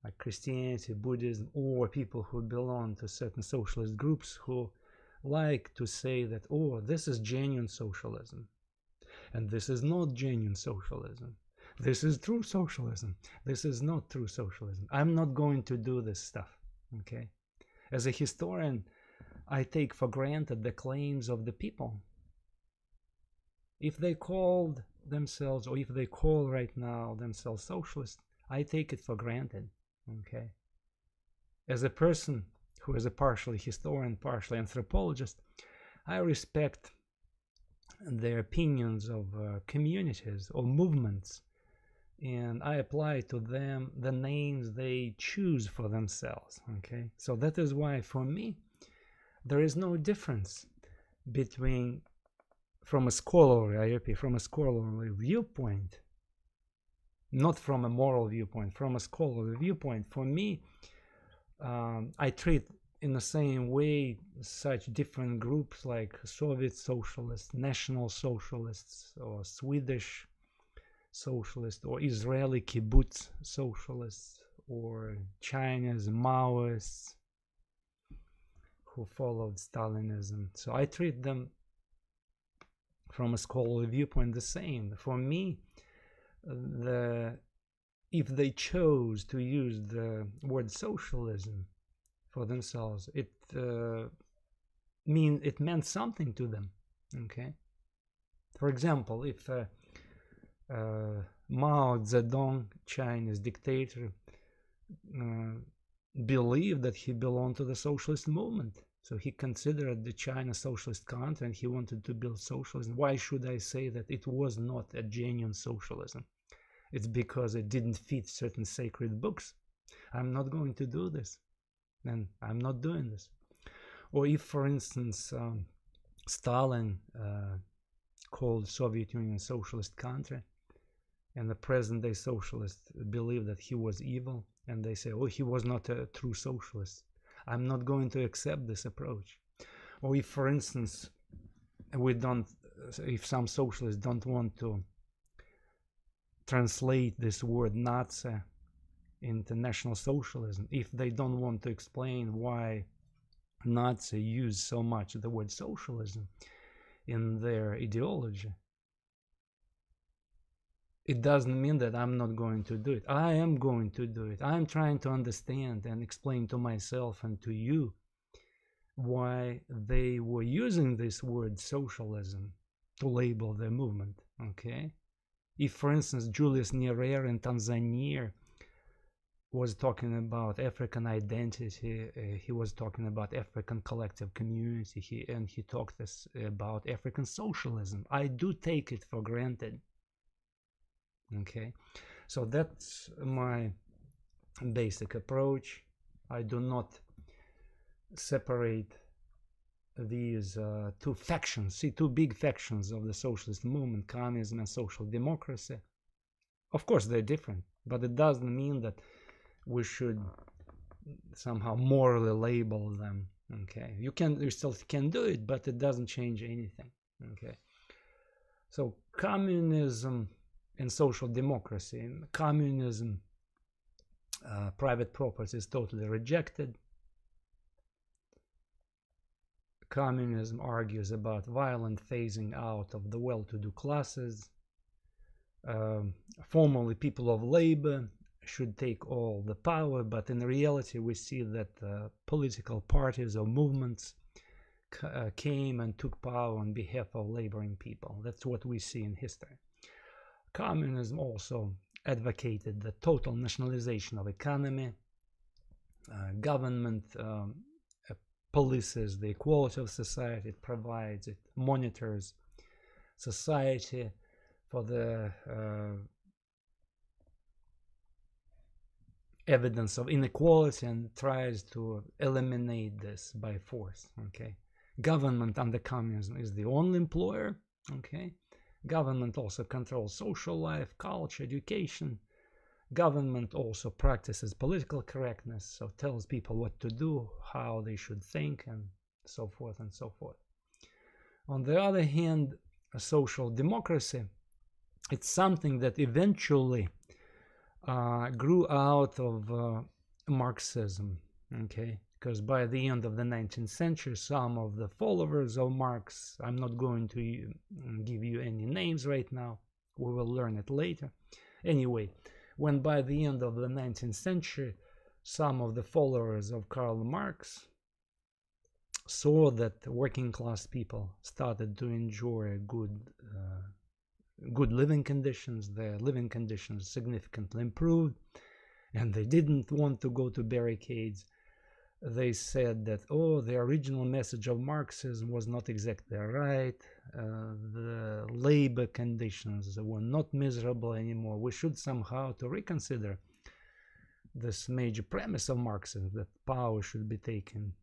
Speaker 1: like Christianity, Buddhism, or people who belong to certain socialist groups who like to say that, oh, this is genuine socialism and this is not genuine socialism. This is true socialism. This is not true socialism. I'm not going to do this stuff. Okay, as a historian, I take for granted the claims of the people. If they called themselves, or if they call right now themselves socialists, I take it for granted. Okay, as a person who is a partially historian, partially anthropologist, I respect their opinions of communities or movements, and I apply to them the names they choose for themselves. Okay, so that is why for me there is no difference between, from a scholarly, I repeat, from a scholarly viewpoint, not from a moral viewpoint, from a scholarly viewpoint, for me, I treat in the same way such different groups like Soviet socialists, National Socialists, or Swedish socialists, or Israeli kibbutz socialists, or China's Maoists who followed Stalinism. So I treat them from a scholarly viewpoint the same. For me, if they chose to use the word socialism for themselves, it meant something to them. Okay, for example, if Mao Zedong, Chinese dictator, believed that he belonged to the socialist movement, so he considered the China socialist country and he wanted to build socialism, why should I say that it was not a genuine socialism? It's because it didn't fit certain sacred books. I'm not going to do this, and I'm not doing this. Or if, for instance, Stalin called Soviet Union socialist country, and the present-day socialists believe that he was evil, and they say, oh, he was not a true socialist, I'm not going to accept this approach. Or if, for instance, if some socialists don't want to translate this word Nazi into National Socialism, if they don't want to explain why Nazi used so much the word socialism in their ideology, it doesn't mean that I'm not going to do it. I am going to do it. I'm trying to understand and explain to myself and to you why they were using this word socialism to label their movement. Okay, if, for instance, Julius Nyerere in Tanzania was talking about African identity, he was talking about African collective community, and he talked about African socialism, I do take it for granted. Okay, so that's my basic approach. I do not separate these two factions, two big factions of the socialist movement, communism and social democracy. Of course they're different, but it doesn't mean that we should somehow morally label them. Okay, you still can do it, but it doesn't change anything. Okay, so communism and social democracy. In communism, private property is totally rejected. Communism argues about violent phasing out of the well-to-do classes. Formally, people of labor should take all the power, but in reality we see that political parties or movements came and took power on behalf of laboring people. That's what we see in history. Communism also advocated the total nationalization of economy. Government polices the equality of society, it provides, it monitors society for the evidence of inequality and tries to eliminate this by force. Okay, government under communism is the only employer. Okay, government also controls social life, culture, education, Government also practices political correctness, so tells people what to do, how they should think, and so forth and so forth. On the other hand, a social democracy, it's something that eventually grew out of Marxism, okay? Because by the end of the 19th century, some of the followers of Marx, I'm not going to give you any names right now, we will learn it later. Anyway, when by the end of the 19th century, some of the followers of Karl Marx saw that working class people started to enjoy good living conditions, their living conditions significantly improved, and they didn't want to go to barricades. They said that, oh, the original message of Marxism was not exactly right. The labor conditions were not miserable anymore. We should somehow to reconsider this major premise of Marxism, that power should be taken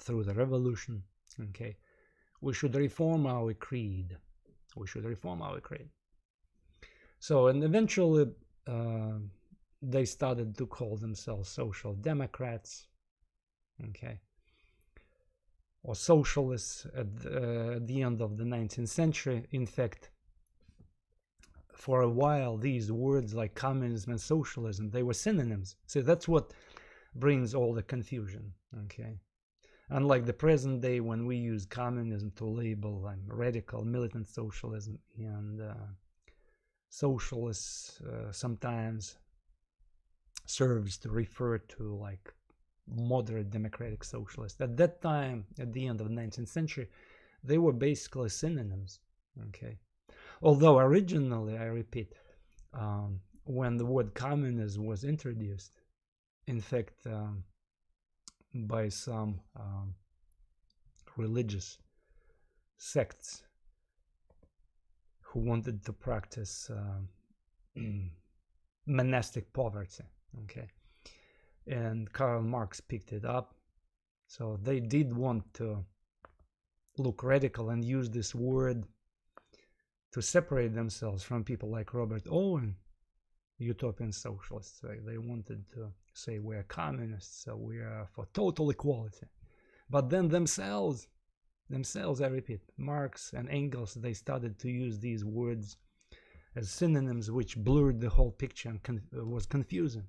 Speaker 1: through the revolution. Okay, we should reform our creed. We should reform our creed. So, and eventually they started to call themselves social democrats, okay, or socialists at the end of the 19th century. In fact, for a while, these words like communism and socialism, they were synonyms. So that's what brings all the confusion, okay? Unlike the present day, when we use communism to label radical militant socialism, and socialists sometimes serves to refer to like moderate democratic socialists. At that time, at the end of the 19th century, they were basically synonyms, okay? Although originally, I repeat, when the word communism was introduced, in fact, by some religious sects who wanted to practice monastic poverty, okay, and Karl Marx picked it up. So they did want to look radical and use this word to separate themselves from people like Robert Owen, utopian socialists. Right? They wanted to say we're communists, so we are for total equality. But then themselves, I repeat, Marx and Engels, they started to use these words as synonyms, which blurred the whole picture and was confusing.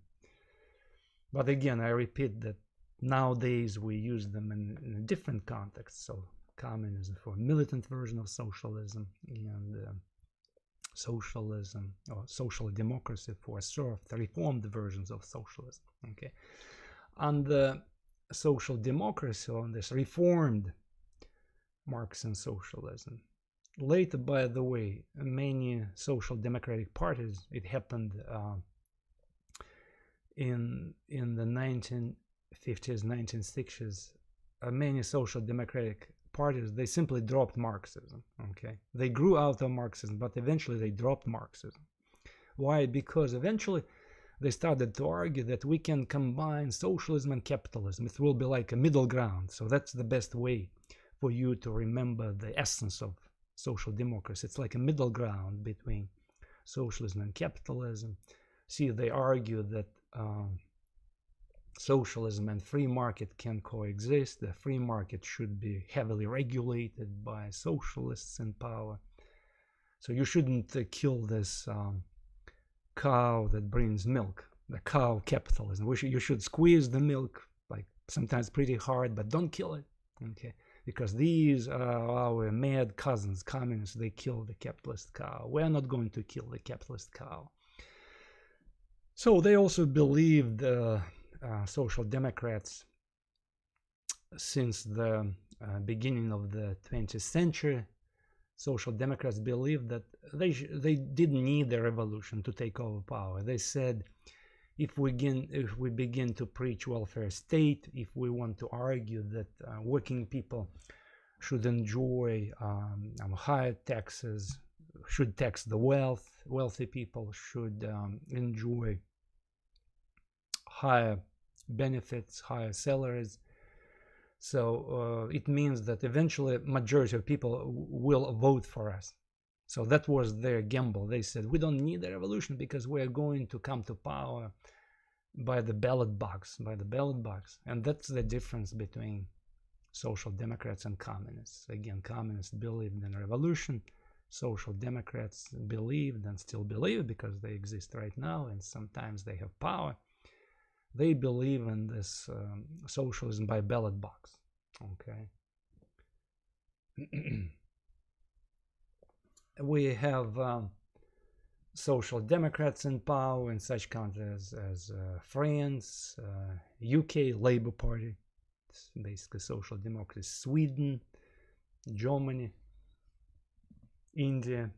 Speaker 1: But again, I repeat that nowadays we use them in a different context. So communism for a militant version of socialism, and socialism or social democracy for soft reformed versions of socialism. Okay, and the social democracy on this reformed Marxian socialism. Later, by the way, many social democratic parties, it happened in the 1950s, 1960s, many social democratic parties, they simply dropped Marxism, okay? They grew out of Marxism, but eventually they dropped Marxism. Why? Because eventually they started to argue that we can combine socialism and capitalism. It will be like a middle ground. So that's the best way for you to remember the essence of social democracy. It's like a middle ground between socialism and capitalism. See, they argue that socialism and free market can coexist. The free market should be heavily regulated by socialists in power. So you shouldn't kill this cow that brings milk, the cow capitalism. You should squeeze the milk, like sometimes pretty hard, but don't kill it, okay? Because these are our mad cousins, communists. They kill the capitalist cow. We're not going to kill the capitalist cow. So they also believed, social democrats, since the beginning of the 20th century, social democrats believed that they didn't need a revolution to take over power. They said, if we begin to preach welfare state, if we want to argue that working people should enjoy higher taxes, should tax the wealthy people should enjoy higher benefits, higher salaries. So it means that eventually majority of people will vote for us. So that was their gamble. They said, we don't need a revolution because we are going to come to power by the ballot box, And that's the difference between social democrats and communists. Again, communists believed in revolution. Social democrats believed and still believe, because they exist right now and sometimes they have power. They believe in this socialism by ballot box. Okay. We have social democrats in power in such countries as France, UK, Labour Party, it's basically social democracy, Sweden, Germany, India,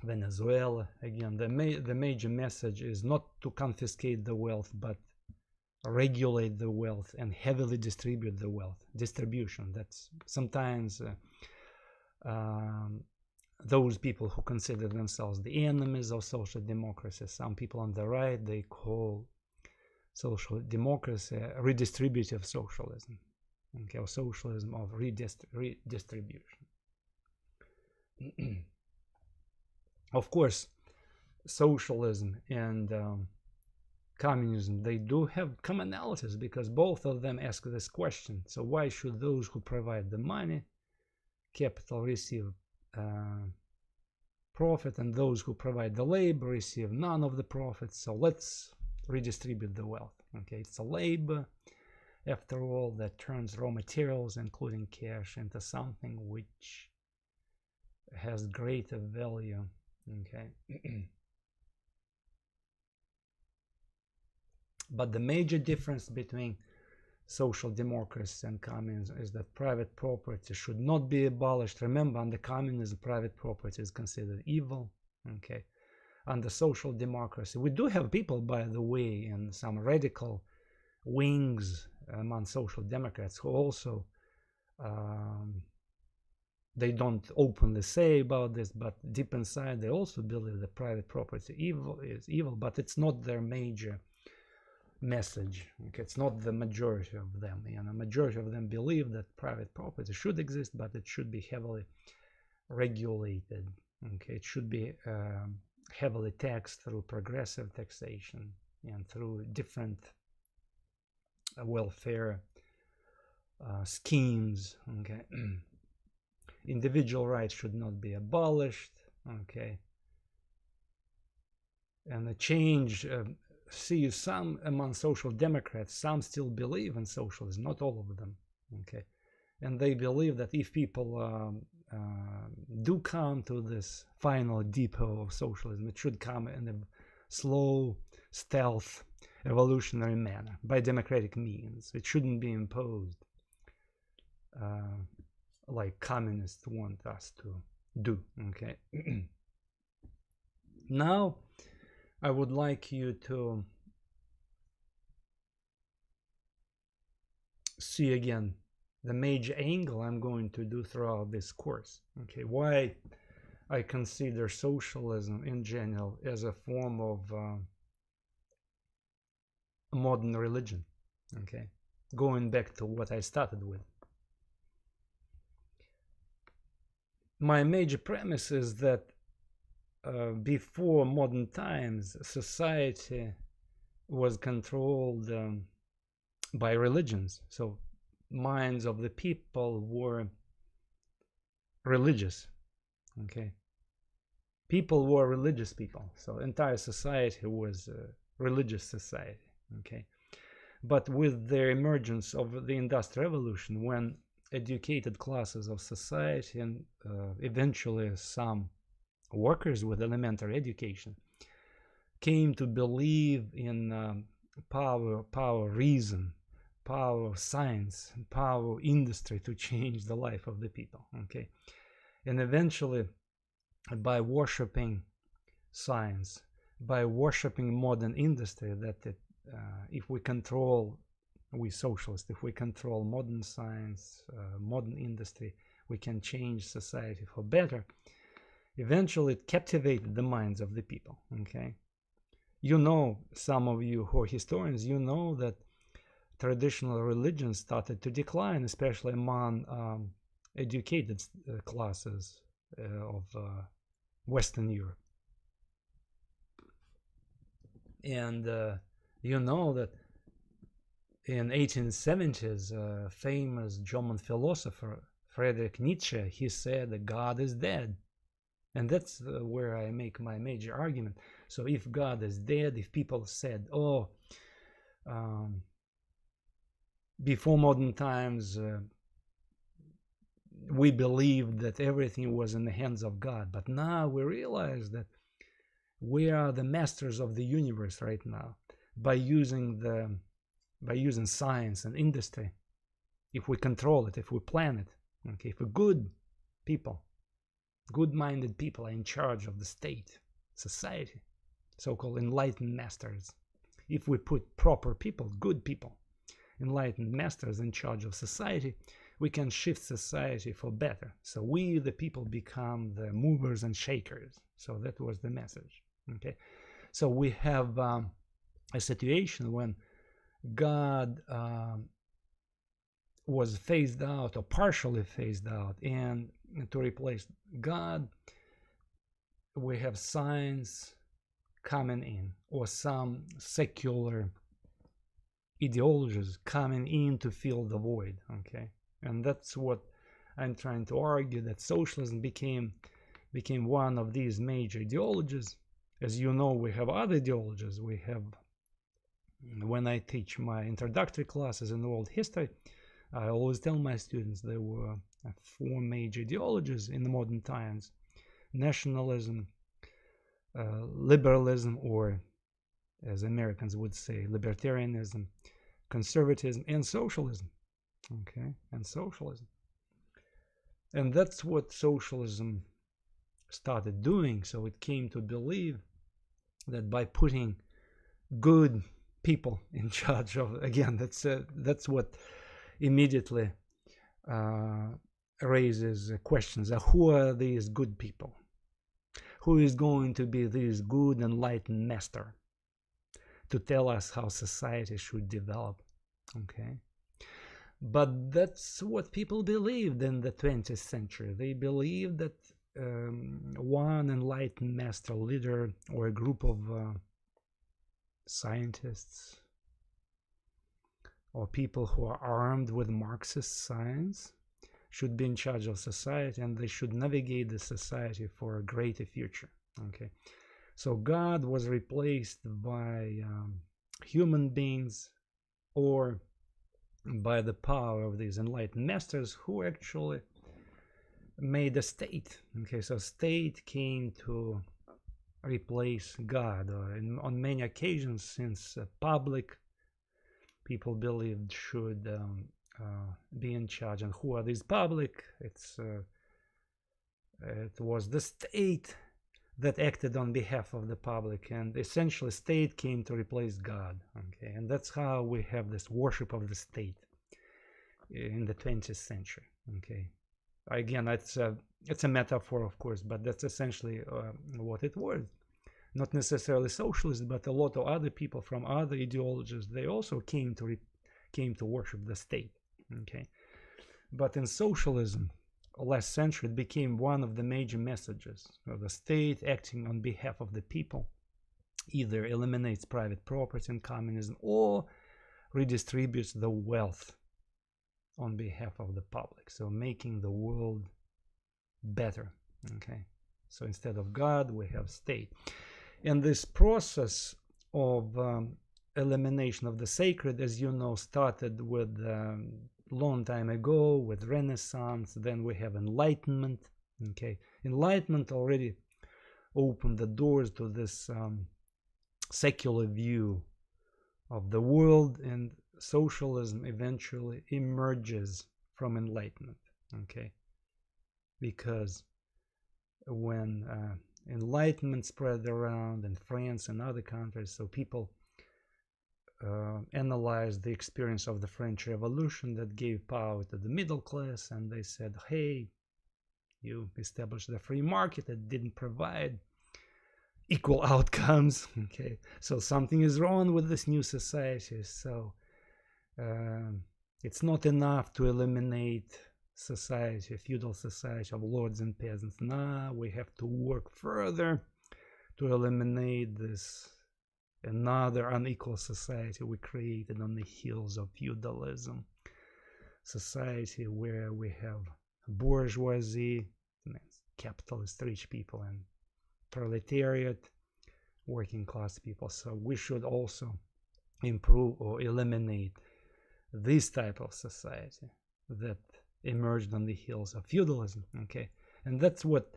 Speaker 1: Venezuela. Again, the major message is not to confiscate the wealth, but regulate the wealth and heavily distribute the wealth. Distribution, that's sometimes those people who consider themselves the enemies of social democracy, some people on the right, they call social democracy redistributive socialism, okay, or socialism of redistribution. Of course, socialism and communism, they do have commonalities, because both of them ask this question. So why should those who provide the money, capital, receive profit, and those who provide the labor receive none of the profits? So let's redistribute the wealth. Okay, it's a labor, after all, that turns raw materials, including cash, into something which has greater value. Okay. But the major difference between social democracy and communism is that private property should not be abolished. Remember, under communism, private property is considered evil. Okay. Under social democracy, we do have people, by the way, in some radical wings among social democrats who also they don't openly say about this, but deep inside they also believe that private property is evil, but it's not their major message. Okay, it's not the majority of them. The majority of them believe that private property should exist, but it should be heavily regulated. Okay, it should be heavily taxed through progressive taxation and through different welfare schemes. Okay. Individual rights should not be abolished. Okay. And the change, see, some among social democrats, some still believe in socialism, not all of them. Okay. And they believe that if people do come to this final depot of socialism, it should come in a slow, stealth, evolutionary manner, by democratic means. It shouldn't be imposed like communists want us to do. Okay. Now I would like you to see again the major angle I'm going to do throughout this course. Okay, why I consider socialism in general as a form of modern religion. Okay, going back to what I started with. My major premise is that before modern times, society was controlled by religions. So minds of the people were religious. Okay, people were religious people. So entire society was a religious society. Okay, but with the emergence of the Industrial Revolution, when educated classes of society and eventually some workers with elementary education came to believe in power reason, power science, power industry to change the life of the people. Okay, and eventually, by worshipping science, by worshipping modern industry, that if we control, we socialists, if we control modern science, modern industry, we can change society for better. Eventually it captivated the minds of the people. Okay, you know, some of you who are historians, you know that traditional religion started to decline, especially among educated classes of Western Europe. And you know that in 1870s, famous German philosopher Friedrich Nietzsche, he said that God is dead. And that's where I make my major argument. So if God is dead, if people said, oh, before modern times, we believed that everything was in the hands of God, but now we realize that we are the masters of the universe right now by using science and industry. If we control it, if we plan it, okay, if good people, good-minded people are in charge of the state, society, so-called enlightened masters. If we put proper people, good people, enlightened masters in charge of society, we can shift society for better. So we, the people, become the movers and shakers. So that was the message. Okay, so we have a situation when God was phased out or partially phased out, and to replace God, we have science coming in, or some secular ideologies coming in to fill the void. Okay, and that's what I'm trying to argue, that socialism became one of these major ideologies. As you know, we have other ideologies. We have, when I teach my introductory classes in world history, I always tell my students there were 4 major ideologies in the modern times: nationalism, liberalism, or as Americans would say, libertarianism, conservatism, and socialism. Okay, and socialism. And that's what socialism started doing. So it came to believe that by putting good people in charge of, again, that's what immediately raises questions. Who are these good people? Who is going to be this good enlightened master to tell us how society should develop? Okay, but that's what people believed in the 20th century. They believed that one enlightened master leader, or a group of scientists, or people who are armed with Marxist science, should be in charge of society, and they should navigate the society for a greater future. Okay, so God was replaced by human beings, or by the power of these enlightened masters, who actually made a state. Okay, so state came to replace God, or on many occasions, since public people believed should be in charge. And who are these public? It was the state that acted on behalf of the public, and essentially state came to replace God. Okay, and that's how we have this worship of the state in the 20th century. Okay, again, it's a metaphor, of course, but that's essentially what it was. Not necessarily socialists, but a lot of other people from other ideologies, they also came to worship the state. Okay, but in socialism, last century, it became one of the major messages. The state, acting on behalf of the people, either eliminates private property in communism or redistributes the wealth on behalf of the public, so making the world better. Okay, so instead of God, we have state. And this process of elimination of the sacred, as you know, started with long time ago with Renaissance. Then we have Enlightenment. Okay, Enlightenment already opened the doors to this secular view of the world, and socialism eventually emerges from Enlightenment. Okay, because when Enlightenment spread around in France and other countries, so people analyzed the experience of the French Revolution that gave power to the middle class, and they said, hey, you established the free market that didn't provide equal outcomes. Okay, so something is wrong with this new society. So it's not enough to eliminate society, a feudal society of lords and peasants. Now we have to work further to eliminate this another unequal society we created on the heels of feudalism. Society where we have bourgeoisie, capitalist rich people, and proletariat, working class people. So we should also improve or eliminate this type of society that emerged on the heels of feudalism. Okay, and that's what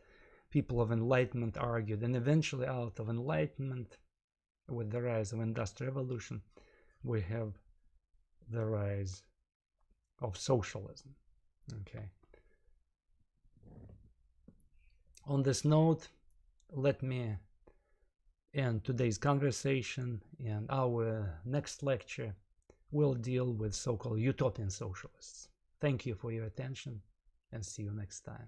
Speaker 1: people of enlightenment argued, and eventually out of enlightenment, with the rise of industrial revolution, we have the rise of socialism. Okay, on this note, let me end today's conversation, and our next lecture will deal with so-called utopian socialists. Thank you for your attention, and see you next time.